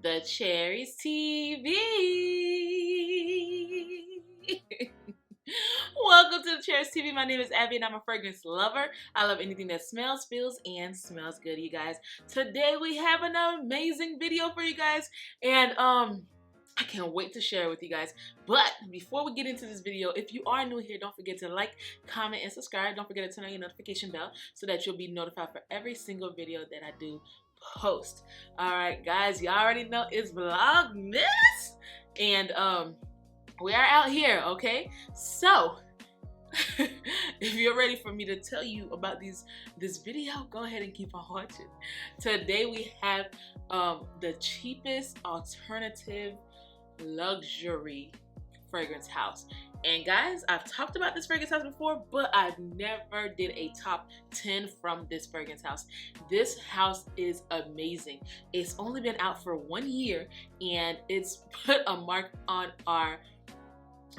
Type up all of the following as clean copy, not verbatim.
TheCherysTv. Welcome to TheCherysTv. My name is Abby and I'm a fragrance lover. I love anything that smells, feels, and smells good, you guys. Today we have an amazing video for you guys, and I can't wait to share it with you guys. But before we get into this video, if you are new here, don't forget to like, comment, and subscribe. Don't forget to turn on your notification bell so that you'll be notified for every single video that I do post. Alright guys, you already know it's Vlogmas, and we are out here, okay? So if you're ready for me to tell you about this video, go ahead and keep on watching. Today we have the cheapest alternative luxury fragrance house. And guys, I've talked about this fragrance house before, but I never did a top 10 from this fragrance house. This house is amazing. It's only been out for 1 year and it's put a mark on our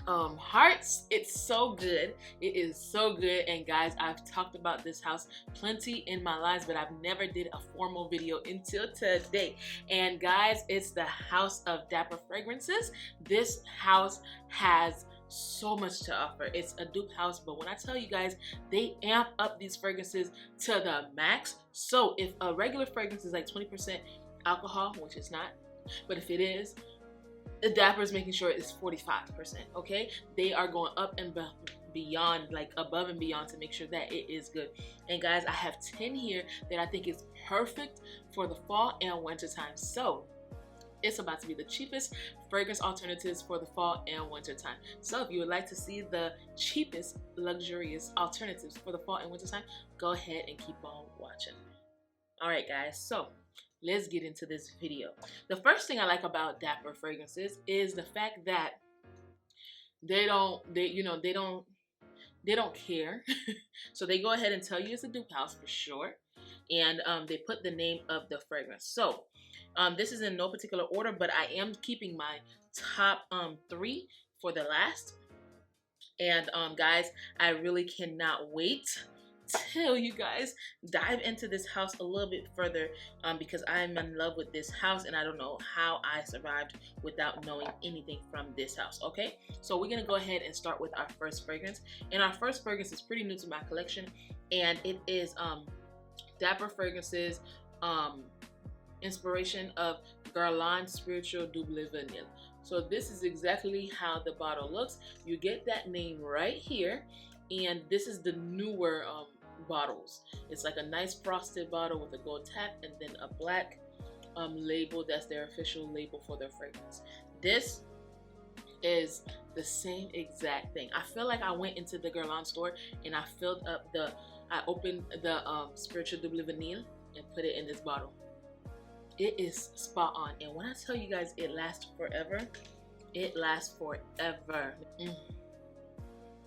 hearts. It's so good. It is so good. And guys, I've talked about this house plenty in my lives, but I've never did a formal video until today. And guys, it's the house of Dapper fragrances. This house has so much to offer. It's a dupe house, but when I tell you guys, they amp up these fragrances to the max. So if a regular fragrance is like 20% alcohol, which it's not, but if it is, the Dapper is making sure it's 45%, okay? They are going up and beyond, like above and beyond, to make sure that it is good. And guys, I have 10 here that I think is perfect for the fall and winter time. So it's about to be the cheapest fragrance alternatives for the fall and winter time. So if you would like to see the cheapest luxurious alternatives for the fall and winter time, go ahead and keep on watching. All right guys, so let's get into this video. The first thing I like about Dapper fragrances is the fact that they don't care. So they go ahead and tell you it's a dupe house for sure, and they put the name of the fragrance. So this is in no particular order, but I am keeping my top 3 for the last. And guys, I really cannot wait till you guys dive into this house a little bit further, because I'm in love with this house and I don't know how I survived without knowing anything from this house. Okay, so we're gonna go ahead and start with our first fragrance, and our first fragrance is pretty new to my collection, and it is Dapper fragrances inspiration of Guerlain Spiritual Double Vanille. So this is exactly how the bottle looks. You get that name right here, and this is the newer bottles. It's like a nice frosted bottle with a gold tap and then a black label. That's their official label for their fragrance. This is the same exact thing. I feel like I went into the Guerlain store and I filled up I opened the Spiritual Double Vanille and put it in this bottle. It is spot on, and when I tell you guys it lasts forever, it lasts forever.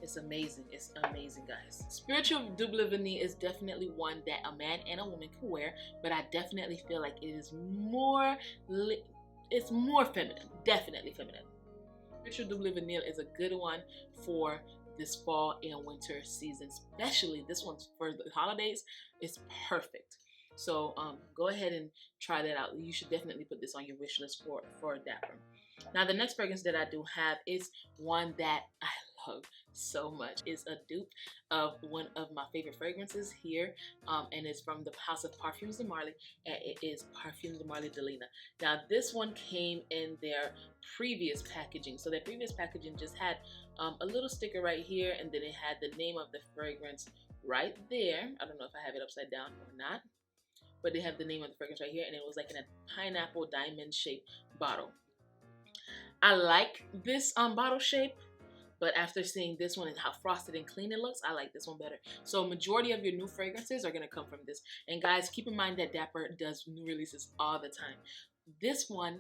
It's amazing. It's amazing, guys. Spiritual Double Vanille is definitely one that a man and a woman can wear, but I definitely feel like it is more feminine. Definitely feminine. Spiritual Double Vanille is a good one for this fall and winter season, especially this one's for the holidays. It's perfect. So go ahead and try that out. You should definitely put this on your wish list for Dapper. Now the next fragrance that I do have is one that I love so much. It's a dupe of one of my favorite fragrances here, and it's from the house of Parfums de Marly, and it is Parfums de Marly Delina. Now this one came in their previous packaging. So their previous packaging just had a little sticker right here, and then it had the name of the fragrance right there. I don't know if I have it upside down or not, but they have the name of the fragrance right here, and it was like in a pineapple diamond shaped bottle. I like this bottle shape, but after seeing this one and how frosted and clean it looks, I like this one better. So majority of your new fragrances are gonna come from this. And guys, keep in mind that Dapper does new releases all the time. This one,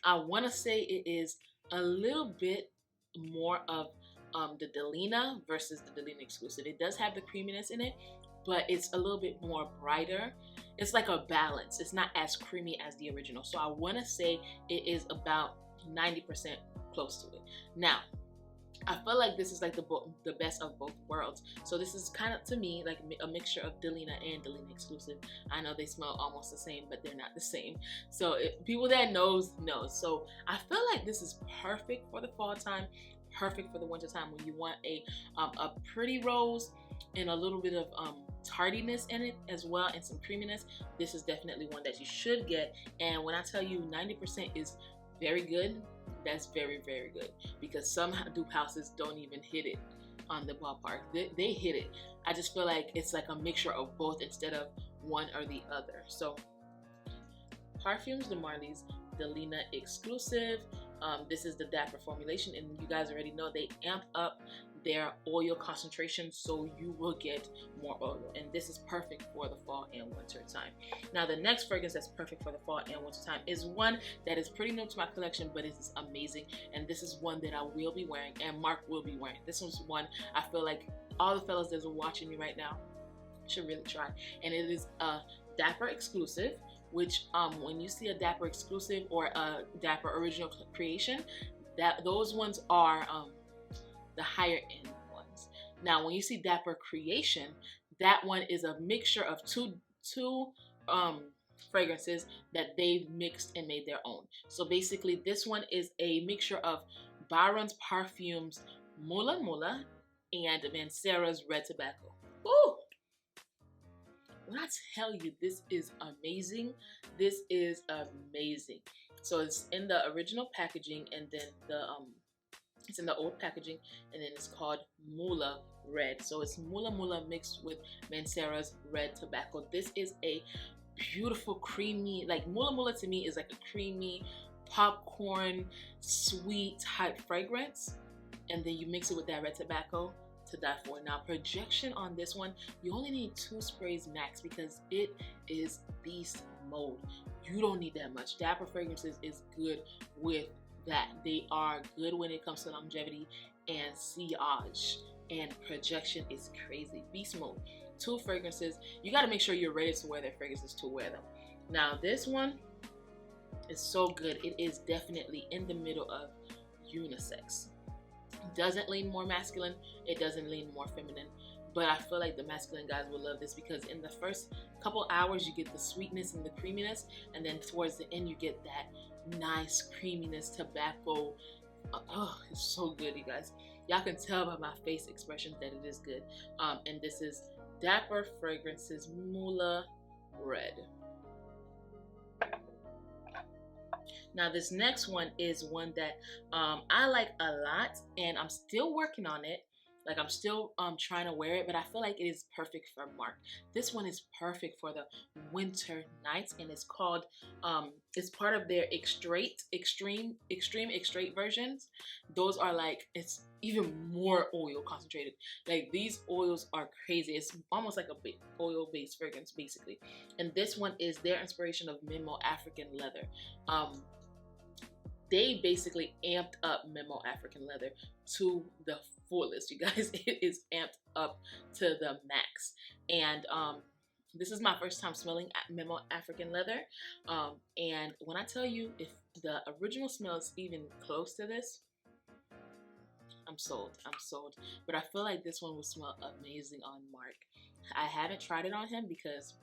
I wanna say it is a little bit more of the Delina versus the Delina Exclusif. It does have the creaminess in it, but it's a little bit more brighter. It's like a balance. It's not as creamy as the original. So I want to say it is about 90% close to it. Now, I feel like this is like the best of both worlds. So this is kind of, to me, like a mixture of Delina and Delina Exclusive. I know they smell almost the same, but they're not the same. So people that knows. So I feel like this is perfect for the fall time, perfect for the winter time when you want a pretty rose and a little bit of tardiness in it as well, and some creaminess. This is definitely one that you should get. And when I tell you 90% is very good, that's very, very good, because some dupe houses don't even hit it on the ballpark. They hit it. I just feel like it's like a mixture of both instead of one or the other. So Perfumes de Marley's Delina Exclusive. This is the Dapper formulation, and you guys already know they amp up their oil concentration, so you will get more oil, and this is perfect for the fall and winter time. Now the next fragrance that's perfect for the fall and winter time is one that is pretty new to my collection, but it is amazing, and this is one that I will be wearing and Mark will be wearing. This one's one I feel like all the fellas that are watching me right now should really try, and it is a Dapper Exclusive, which when you see a Dapper Exclusive or a Dapper original creation, those ones are the higher end ones. Now when you see Dapper Creation, that one is a mixture of two fragrances that they've mixed and made their own. So basically this one is a mixture of Byron's Perfumes Mula and Mancera's Red Tobacco. Woo! When I tell you this is amazing, this is amazing. So it's in the original packaging, and then it's in the old packaging, and then it's called Mula Red. So it's Mula mixed with Mancera's Red Tobacco. This is a beautiful creamy, like Mula to me is like a creamy popcorn sweet type fragrance, and then you mix it with that red tobacco to die for. Now projection on this one, you only need 2 sprays max because it is beast mode. You don't need that much. Dapper fragrances is good with that. They are good when it comes to longevity and sillage, and projection is crazy. Beast mode. 2 fragrances. You got to make sure you're ready to wear their fragrances to wear them. Now this one is so good. It is definitely in the middle of unisex. It doesn't lean more masculine. It doesn't lean more feminine. But I feel like the masculine guys will love this because in the first couple hours you get the sweetness and the creaminess, and then towards the end you get that nice creaminess tobacco. Oh, it's so good, you guys. Y'all can tell by my face expressions that it is good. And this is Dapper Fragrances Mula Red. Now this next one is one that I like a lot, and I'm still working on it. Like I'm still trying to wear it, but I feel like it is perfect for Mark. This one is perfect for the winter nights, and it's called, it's part of their extreme extrait versions. Those are like, it's even more oil concentrated. Like these oils are crazy. It's almost like a oil-based fragrance basically. And this one is their inspiration of Memo African leather. They basically amped up Memo African leather to the fullest, you guys. It is amped up to the max. And this is my first time smelling Memo African leather. And when I tell you, if the original smells even close to this, I'm sold. I'm sold. But I feel like this one will smell amazing on Mark. I haven't tried it on him because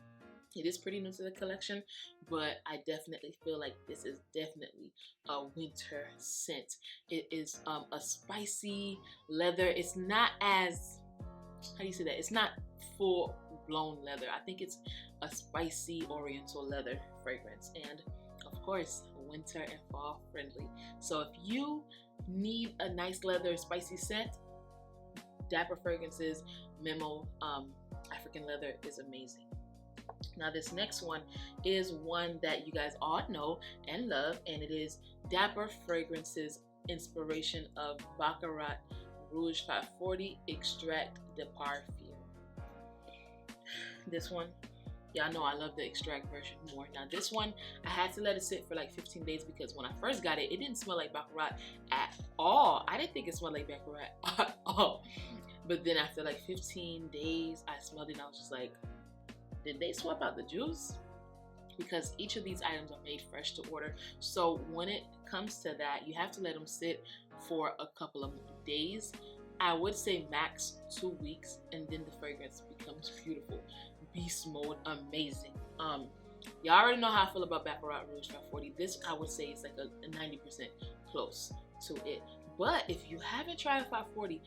it is pretty new to the collection, but I definitely feel like this is definitely a winter scent. It is a spicy leather. It's not as, how do you say that? It's not full blown leather. I think it's a spicy oriental leather fragrance, and of course winter and fall friendly. So if you need a nice leather spicy scent, Dapper Fragrances Memo African leather is amazing. Now this next one is one that you guys all know and love, and it is Dapper Fragrances inspiration of Baccarat Rouge 540 Extract de Parfum. This one, y'all know I love the extract version more. Now this one, I had to let it sit for like 15 days because when I first got it, it didn't smell like Baccarat at all. I didn't think it smelled like Baccarat at all. But then after like 15 days, I smelled it and I was just like, did they swap out the juice? because each of these items are made fresh to order. So when it comes to that, you have to let them sit for a couple of days. I would say max 2 weeks, and then the fragrance becomes beautiful. Beast mode, amazing. Y'all already know how I feel about Baccarat Rouge 540. This, I would say, is like a 90% close to it. But if you haven't tried 540,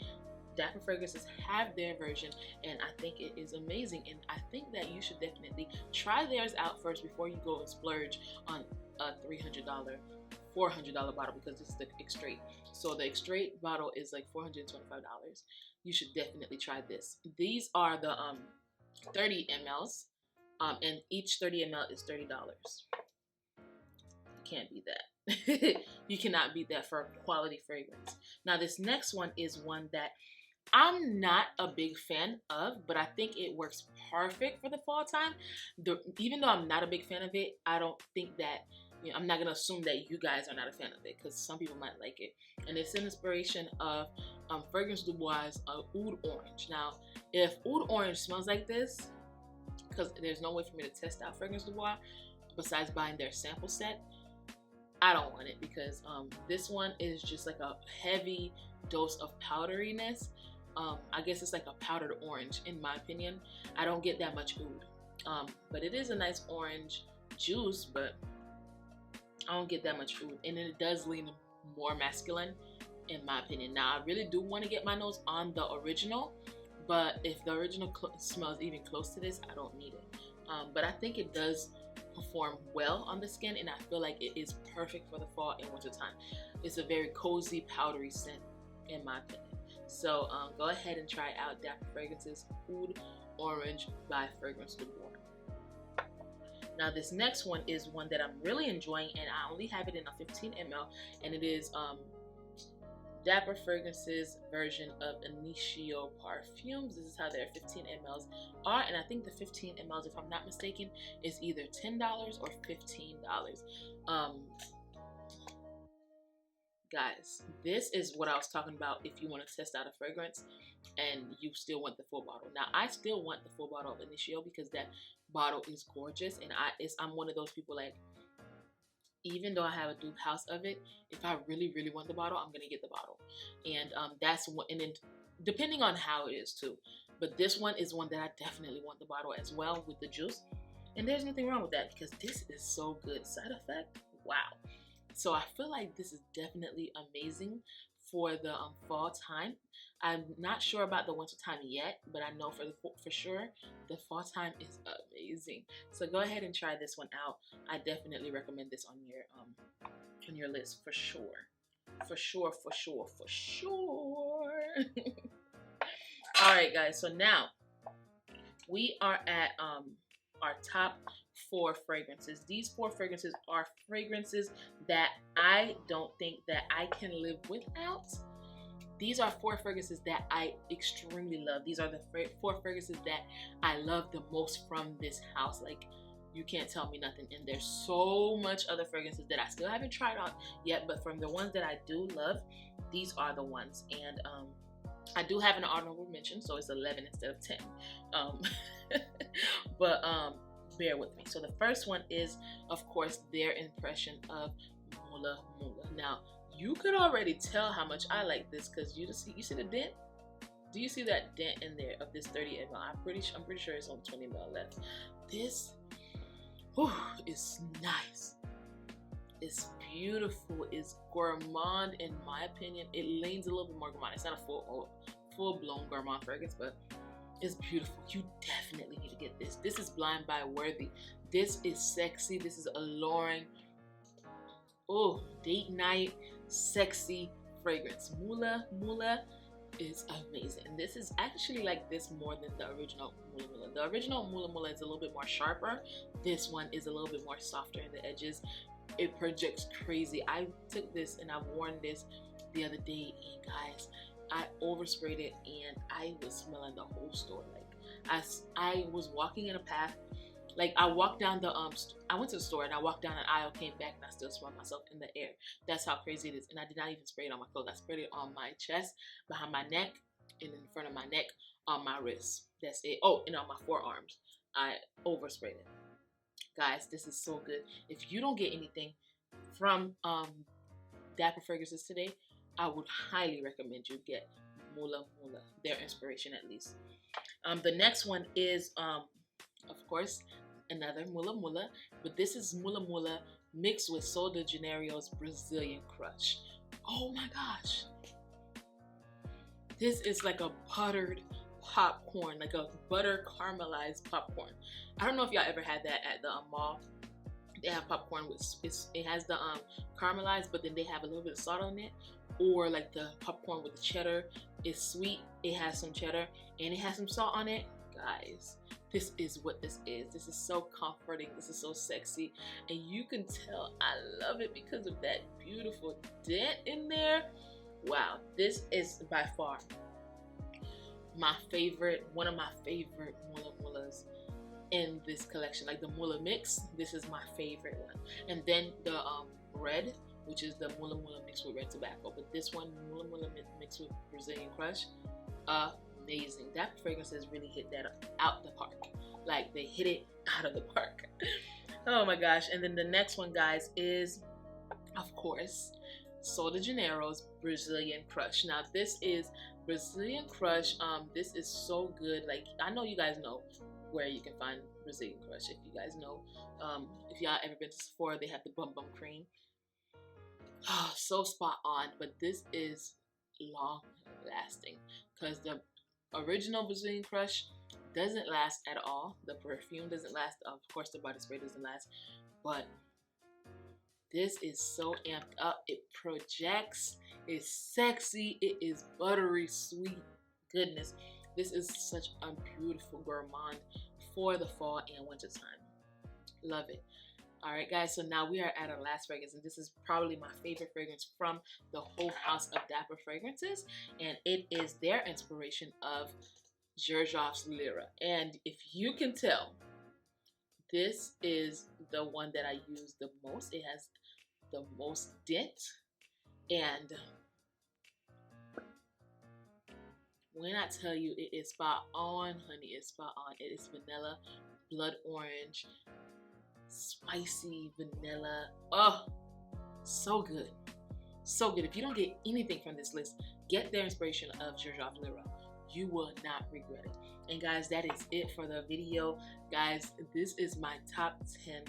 Dapper Fragrances have their version, and I think it is amazing. And I think that you should definitely try theirs out first before you go and splurge on a $300, $400 bottle, because it's the Extrait. So the Extrait bottle is like $425. You should definitely try this. These are the 30 mLs, and each 30 ml is $30. Can't beat that. You cannot beat that for a quality fragrance. Now this next one is one that I'm not a big fan of, but I think it works perfect for the fall time. Even though I'm not a big fan of it, I don't think that, I'm not gonna assume that you guys are not a fan of it, because some people might like it. And it's an inspiration of Fragrance Du Bois' Oud Orange. Now, if Oud Orange smells like this, because there's no way for me to test out Fragrance Du Bois besides buying their sample set, I don't want it, because this one is just like a heavy dose of powderiness. I guess it's like a powdered orange, in my opinion. I don't get that much oud, but it is a nice orange juice, but I don't get that much oud, and it does lean more masculine, in my opinion. Now, I really do want to get my nose on the original, but if the original smells even close to this, I don't need it. But I think it does perform well on the skin, and I feel like it is perfect for the fall and winter time. It's a very cozy, powdery scent, in my opinion. So go ahead and try out Dapper Fragrances Oud Orange by Fragrance Du Bois. Now this next one is one that I'm really enjoying, and I only have it in a 15 ml, and it is Dapper Fragrances version of Initio Parfums. This is how their 15 mls are, and I think the 15 mls, if I'm not mistaken, is either $10 or $15. Guys, this is what I was talking about if you want to test out a fragrance and you still want the full bottle. Now, I still want the full bottle of Initio because that bottle is gorgeous, and I'm one of those people, like, even though I have a dupe house of it, if I really, really want the bottle, I'm gonna get the bottle. And that's what, and then depending on how it is too. But this one is one that I definitely want the bottle as well with the juice. And there's nothing wrong with that, because this is so good. Side effect, wow. So I feel like this is definitely amazing for the fall time. I'm not sure about the winter time yet, but I know for sure the fall time is amazing. So go ahead and try this one out. I definitely recommend this on your list for sure. For sure, for sure, for sure. All right, guys. So now we are at our top 4 fragrances. These 4 fragrances are fragrances that I don't think that I can live without. These are 4 fragrances that I extremely love. These are the 4 fragrances that I love the most from this house. Like, you can't tell me nothing. And there's so much other fragrances that I still haven't tried out yet, but from the ones that I do love, these are the ones. And I do have an honorable mention, so it's 11 instead of 10. But bear with me. So the first one is, of course, their impression of Mula. Now, you could already tell how much I like this, because you see the dent? Do you see that dent in there of this 30 ml? I'm pretty sure it's only 20 ml left. This is nice. It's beautiful. It's gourmand, in my opinion. It leans a little bit more gourmand. It's not a full-blown gourmand fragrance, but it's beautiful. You definitely need to get this. This is Blind Buy worthy. This is sexy. This is alluring. Oh, date night, sexy fragrance. Mula is amazing. And this is actually like this more than the original Mula. The original Mula is a little bit more sharper. This one is a little bit more softer in the edges. It projects crazy. I took this and I've worn this the other day, and guys, I oversprayed it and I was smelling the whole store. Like, I was walking in a path. Like, I walked down the I went to the store and I walked down an aisle, came back, and I still smelled myself in the air. That's how crazy it is. And I did not even spray it on my clothes. I sprayed it on my chest, behind my neck, and in front of my neck, on my wrists. That's it. Oh, and on my forearms. I oversprayed it. Guys, this is so good. If you don't get anything from Dapper Fragrances today, I would highly recommend you get Mula, their inspiration at least. The next one is, of course, another Mula, but this is Mula mixed with Sol de Janeiro's Brazilian Crush. Oh my gosh. This is like a buttered popcorn, like a butter caramelized popcorn. I don't know if y'all ever had that at the mall. They have popcorn with, it has the caramelized, but then they have a little bit of salt on it. Or like the popcorn with the cheddar is sweet, it has some cheddar, and it has some salt on it. Guys, this is what this is. This is so comforting, this is so sexy, and you can tell I love it because of that beautiful dent in there. Wow, this is by far my favorite, one of my favorite Mulas in this collection. Like the Mula mix, this is my favorite one. And then the red, which is the Mula mixed with red tobacco. But this one, Mula mixed with Brazilian Crush, amazing. Dapper Fragrances really hit that out the park. Like they hit it out of the park. Oh my gosh. And then the next one, guys, is, of course, Sol de Janeiro's Brazilian Crush. Now this is Brazilian Crush. This is so good. Like, I know you guys know where you can find Brazilian Crush. If you guys know, if y'all ever been to Sephora, they have the Bum Bum Cream. Oh, so spot on. But this is long lasting because the original Brazilian Crush doesn't last at all. The perfume doesn't last. Of course, the body spray doesn't last. But this is so amped up. It projects. It's sexy. It is buttery sweet goodness. This is such a beautiful gourmand for the fall and winter time. Love it. All right, guys. So now we are at our last fragrance, and this is probably my favorite fragrance from the whole house of Dapper Fragrances, and it is their inspiration of Jchronicals Lira. And if you can tell, this is the one that I use the most. It has the most dent, and when I tell you it is spot on, honey, it's spot on. It is vanilla, blood orange, spicy vanilla. Oh, so good. So good. If you don't get anything from this list, get their inspiration of Jchronicals Lira. You will not regret it. And guys, that is it for the video. Guys, this is my top 10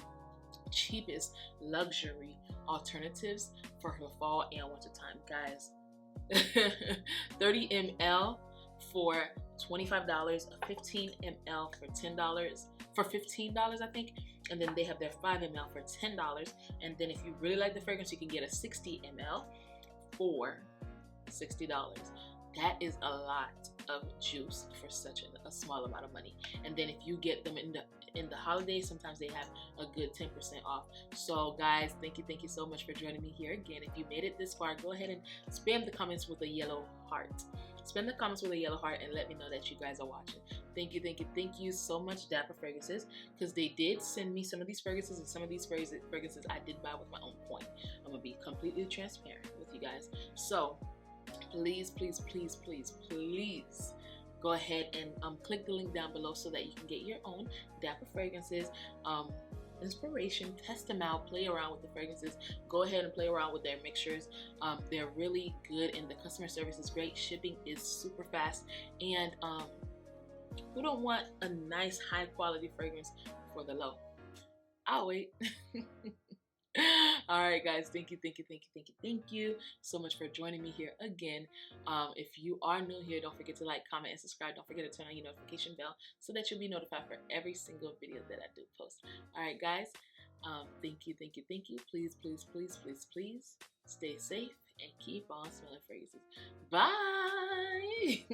cheapest luxury alternatives for the fall and winter time. Guys, 30 ml for $25, 15 ml for $10, for $15 I think, and then they have their 5 ml for $10, and then if you really like the fragrance, you can get a 60 ml for $60. That is a lot of juice for such a small amount of money. And then if you get them in the holidays, sometimes they have a good 10% off. So guys, thank you so much for joining me here again. If you made it this far, go ahead and spam the comments with a yellow heart. Spam the comments with a yellow heart and let me know that you guys are watching. Thank you so much, Dapper Fragrances, because they did send me some of these fragrances, and some of these fragrances I did buy with my own point. I'm gonna be completely transparent with you guys. So please go ahead and click the link down below so that you can get your own Dapper Fragrances inspiration. Test them out, play around with the fragrances, go ahead and play around with their mixtures. They're really good, and the customer service is great. Shipping is super fast, and who don't want a nice high quality fragrance for the low? I'll wait. All right, guys, thank you so much for joining me here again. If you are new here, don't forget to like, comment, and subscribe. Don't forget to turn on your notification bell so that you'll be notified for every single video that I do post. All right, guys, thank you. Please stay safe and keep on smelling fragrances. Bye.